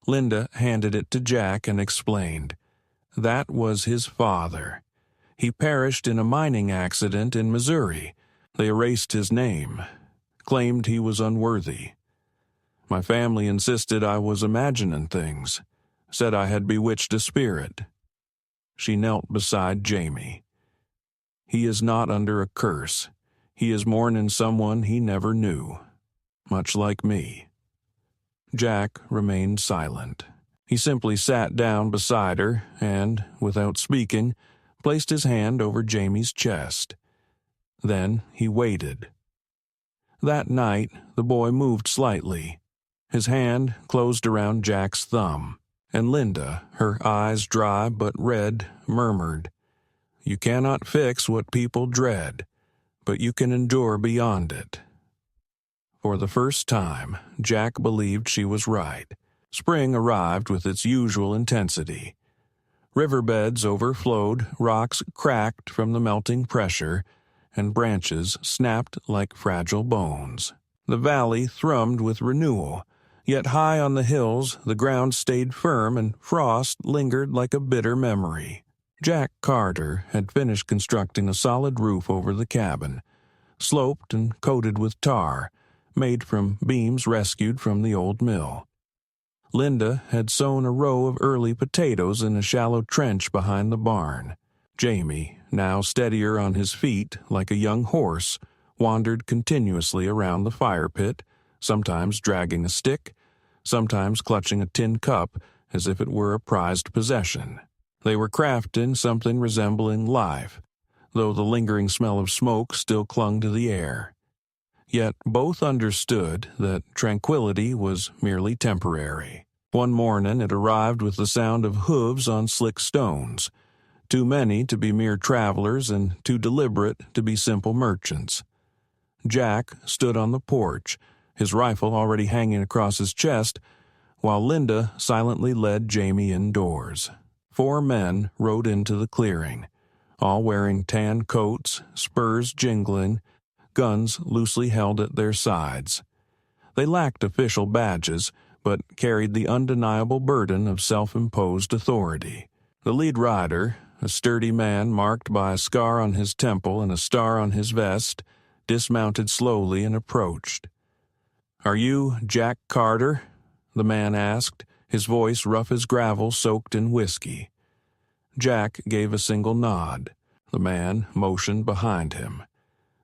Linda handed it to Jack and explained. That was his father. He perished in a mining accident in Missouri. They erased his name, claimed he was unworthy. My family insisted I was imagining things, said I had bewitched a spirit. She knelt beside Jamie. He is not under a curse. He is mourning someone he never knew, much like me. Jack remained silent. He simply sat down beside her and, without speaking, placed his hand over Jamie's chest. Then he waited. That night, the boy moved slightly. His hand closed around Jack's thumb, and Linda, her eyes dry but red, murmured, "You cannot fix what people dread, but you can endure beyond it." For the first time, Jack believed she was right. Spring arrived with its usual intensity. Riverbeds overflowed, rocks cracked from the melting pressure, and branches snapped like fragile bones. The valley thrummed with renewal, yet high on the hills the ground stayed firm and frost lingered like a bitter memory. Jack Carter had finished constructing a solid roof over the cabin, sloped and coated with tar, made from beams rescued from the old mill. Linda had sown a row of early potatoes in a shallow trench behind the barn. Jamie, now steadier on his feet like a young horse, wandered continuously around the fire pit, sometimes dragging a stick, sometimes clutching a tin cup as if it were a prized possession. They were crafting something resembling life, though the lingering smell of smoke still clung to the air. Yet both understood that tranquility was merely temporary. One morning it arrived with the sound of hooves on slick stones, too many to be mere travelers and too deliberate to be simple merchants. Jack stood on the porch, his rifle already hanging across his chest, while Linda silently led Jamie indoors. 4 men rode into the clearing, all wearing tan coats, spurs jingling, guns loosely held at their sides. They lacked official badges, but carried the undeniable burden of self-imposed authority. The lead rider, a sturdy man marked by a scar on his temple and a star on his vest, dismounted slowly and approached. "Are you Jack Carter?" the man asked, his voice rough as gravel soaked in whiskey. Jack gave a single nod. The man motioned behind him.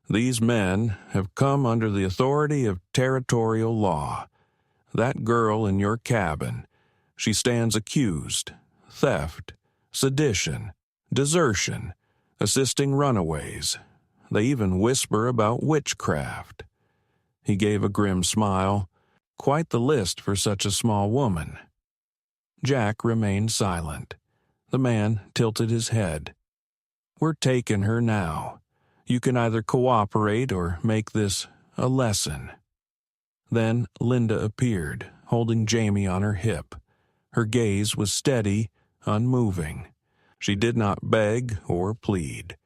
"These men have come under the authority of territorial law. That girl in your cabin, she stands accused: theft, sedition, desertion, assisting runaways. They even whisper about witchcraft." He gave a grim smile. Quite the list for such a small woman. Jack remained silent. The man tilted his head. "We're taking her now. You can either cooperate or make this a lesson." Then Linda appeared, holding Jamie on her hip. Her gaze was steady, unmoving. She did not beg or plead.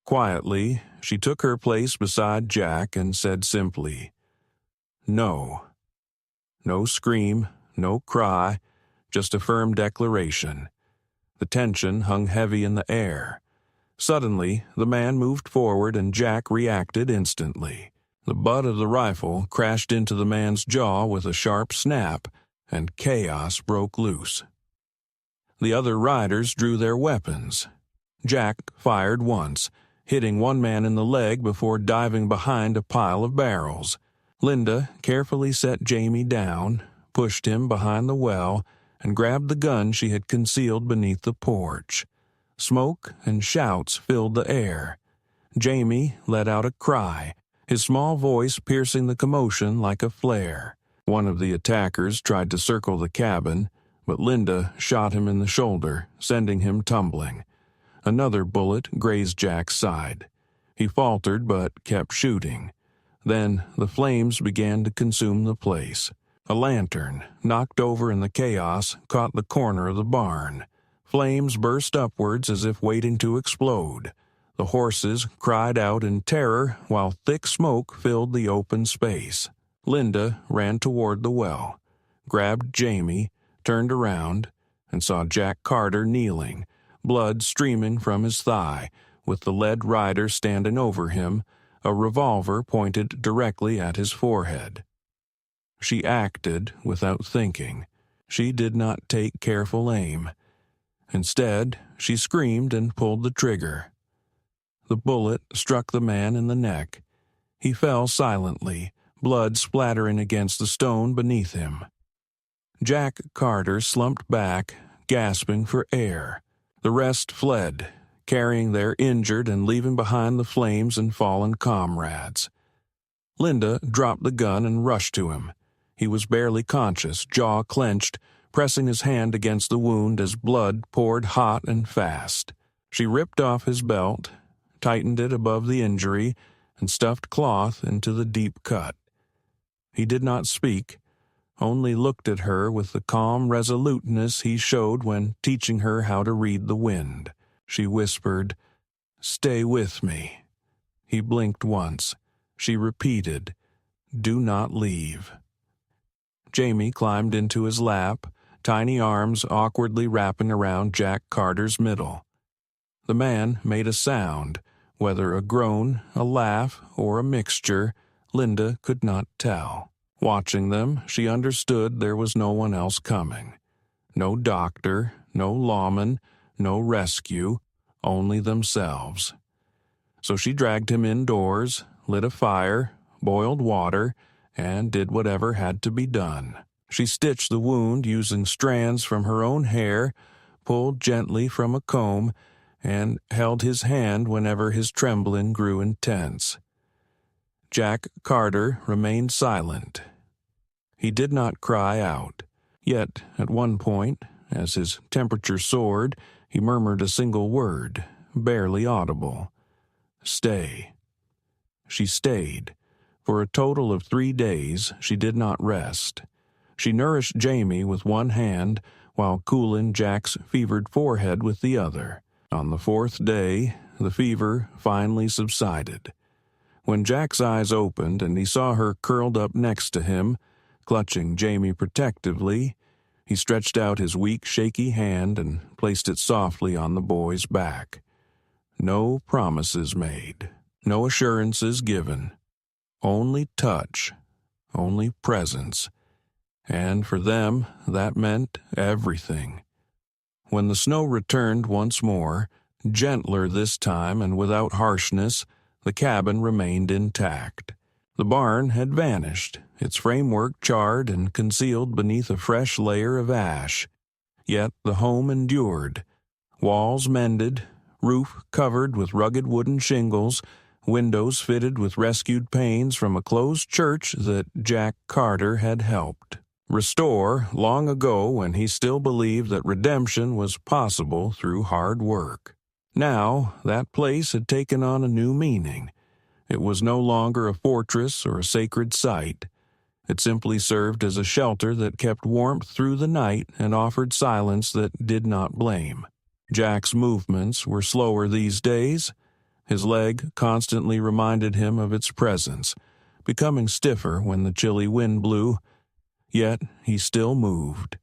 Quietly, she took her place beside Jack and said simply, "No." No scream, no cry, just a firm declaration. The tension hung heavy in the air. Suddenly, the man moved forward and Jack reacted instantly. The butt of the rifle crashed into the man's jaw with a sharp snap, and chaos broke loose. The other riders drew their weapons. Jack fired once, hitting one man in the leg before diving behind a pile of barrels. Linda carefully set Jamie down, pushed him behind the well, and grabbed the gun she had concealed beneath the porch. Smoke and shouts filled the air. Jamie let out a cry, his small voice piercing the commotion like a flare. One of the attackers tried to circle the cabin, but Linda shot him in the shoulder, sending him tumbling. Another bullet grazed Jack's side. He faltered but kept shooting. Then the flames began to consume the place. A lantern, knocked over in the chaos, caught the corner of the barn. Flames burst upwards as if waiting to explode. The horses cried out in terror while thick smoke filled the open space. Linda ran toward the well, grabbed Jamie, turned around, and saw Jack Carter kneeling, blood streaming from his thigh, with the lead rider standing over him, a revolver pointed directly at his forehead. She acted without thinking. She did not take careful aim. Instead, she screamed and pulled the trigger. The bullet struck the man in the neck. He fell silently, blood splattering against the stone beneath him. Jack Carter slumped back, gasping for air. The rest fled, carrying their injured and leaving behind the flames and fallen comrades. Linda dropped the gun and rushed to him. He was barely conscious, jaw clenched, pressing his hand against the wound as blood poured hot and fast. She ripped off his belt, tightened it above the injury, and stuffed cloth into the deep cut. He did not speak, only looked at her with the calm resoluteness he showed when teaching her how to read the wind. She whispered, "Stay with me." He blinked once. She repeated, "Do not leave." Jamie climbed into his lap, tiny arms awkwardly wrapping around Jack Carter's middle. The man made a sound, whether a groan, a laugh, or a mixture, Linda could not tell. Watching them, she understood there was no one else coming. No doctor, no lawman, no rescue, only themselves. So she dragged him indoors, lit a fire, boiled water, and did whatever had to be done. She stitched the wound using strands from her own hair, pulled gently from a comb, and held his hand whenever his trembling grew intense. Jack Carter remained silent. He did not cry out, yet at one point, as his temperature soared, he murmured a single word, barely audible. "Stay." She stayed. For a total of 3 days, she did not rest. She nourished Jamie with one hand while cooling Jack's fevered forehead with the other. On the 4th day, the fever finally subsided. When Jack's eyes opened and he saw her curled up next to him, clutching Jamie protectively, he stretched out his weak, shaky hand and placed it softly on the boy's back. No promises made. No assurances given. Only touch, only presence. And for them, that meant everything. When the snow returned once more, gentler this time and without harshness, the cabin remained intact. The barn had vanished, its framework charred and concealed beneath a fresh layer of ash. Yet the home endured. Walls mended, roof covered with rugged wooden shingles, windows fitted with rescued panes from a closed church that Jack Carter had helped restore long ago when he still believed that redemption was possible through hard work. Now, that place had taken on a new meaning. It was no longer a fortress or a sacred site. It simply served as a shelter that kept warmth through the night and offered silence that did not blame. Jack's movements were slower these days. His leg constantly reminded him of its presence, becoming stiffer when the chilly wind blew. Yet he still moved.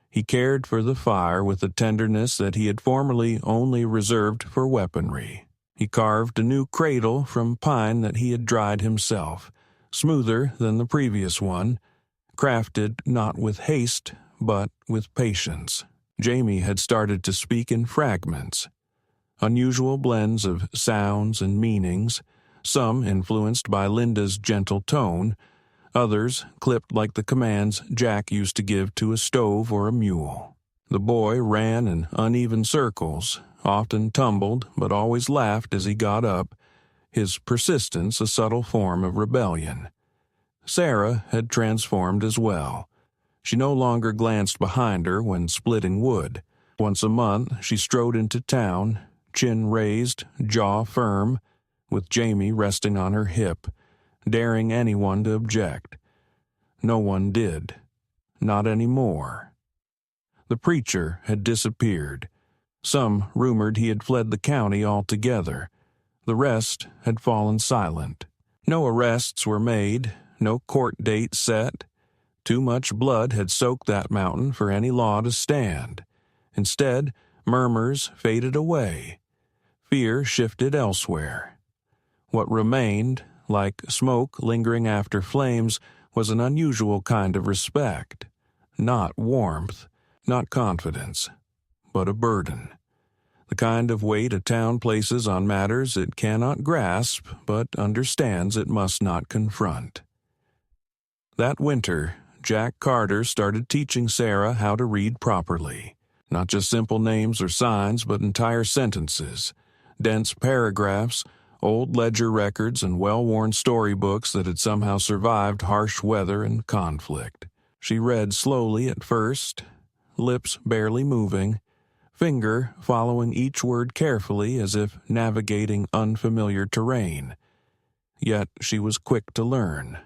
He cared for the fire with a tenderness that he had formerly only reserved for weaponry. He carved a new cradle from pine that he had dried himself, smoother than the previous one, crafted not with haste, but with patience. Jamie had started to speak in fragments, unusual blends of sounds and meanings, some influenced by Linda's gentle tone, others clipped like the commands Jack used to give to a stove or a mule. The boy ran in uneven circles, often tumbled but always laughed as he got up, his persistence a subtle form of rebellion. Sarah had transformed as well. She no longer glanced behind her when splitting wood. Once a month she strode into town, chin raised, jaw firm, with Jamie resting on her hip, daring anyone to object. No one did. Not anymore. The preacher had disappeared. Some rumored he had fled the county altogether. The rest had fallen silent. No arrests were made, no court date set. Too much blood had soaked that mountain for any law to stand. Instead, murmurs faded away. Fear shifted elsewhere. What remained, like smoke lingering after flames, was an unusual kind of respect. Not warmth, not confidence, but a burden. The kind of weight a town places on matters it cannot grasp, but understands it must not confront. That winter, Jack Carter started teaching Sarah how to read properly. Not just simple names or signs, but entire sentences, dense paragraphs, old ledger records, and well-worn storybooks that had somehow survived harsh weather and conflict. She read slowly at first, lips barely moving, finger following each word carefully as if navigating unfamiliar terrain. Yet she was quick to learn.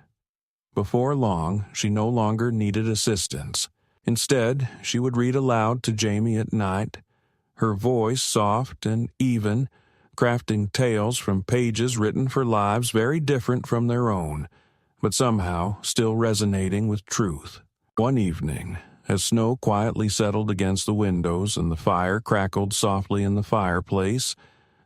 Before long, she no longer needed assistance. Instead, she would read aloud to Jamie at night, her voice soft and even, crafting tales from pages written for lives very different from their own, but somehow still resonating with truth. One evening, as snow quietly settled against the windows and the fire crackled softly in the fireplace,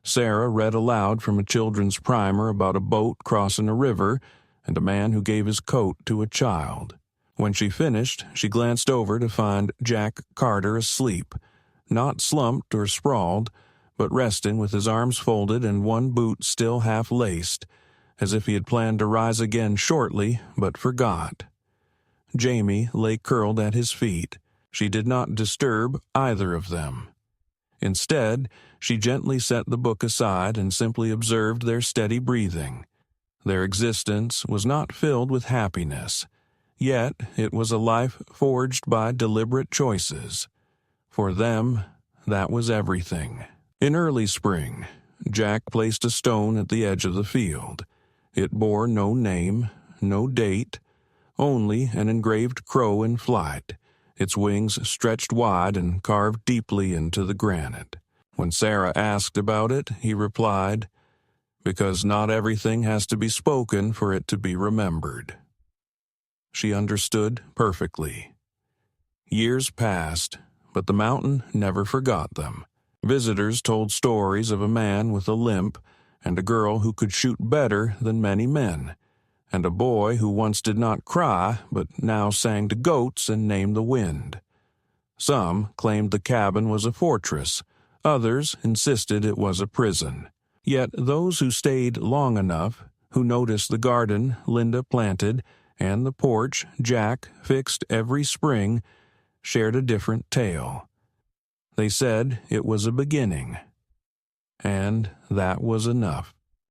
Sarah read aloud from a children's primer about a boat crossing a river and a man who gave his coat to a child. When she finished, she glanced over to find Jack Carter asleep, not slumped or sprawled, but resting with his arms folded and one boot still half-laced, as if he had planned to rise again shortly, but forgot. Jamie lay curled at his feet. She did not disturb either of them. Instead, she gently set the book aside and simply observed their steady breathing. Their existence was not filled with happiness, yet it was a life forged by deliberate choices. For them, that was everything. In early spring, Jack placed a stone at the edge of the field. It bore no name, no date, only an engraved crow in flight, its wings stretched wide and carved deeply into the granite. When Sarah asked about it, he replied, "Because not everything has to be spoken for it to be remembered." She understood perfectly. Years passed, but the mountain never forgot them. Visitors told stories of a man with a limp and a girl who could shoot better than many men, and a boy who once did not cry but now sang to goats and named the wind. Some claimed the cabin was a fortress, others insisted it was a prison. Yet those who stayed long enough, who noticed the garden Linda planted and the porch Jack fixed every spring, shared a different tale. They said it was a beginning, and that was enough.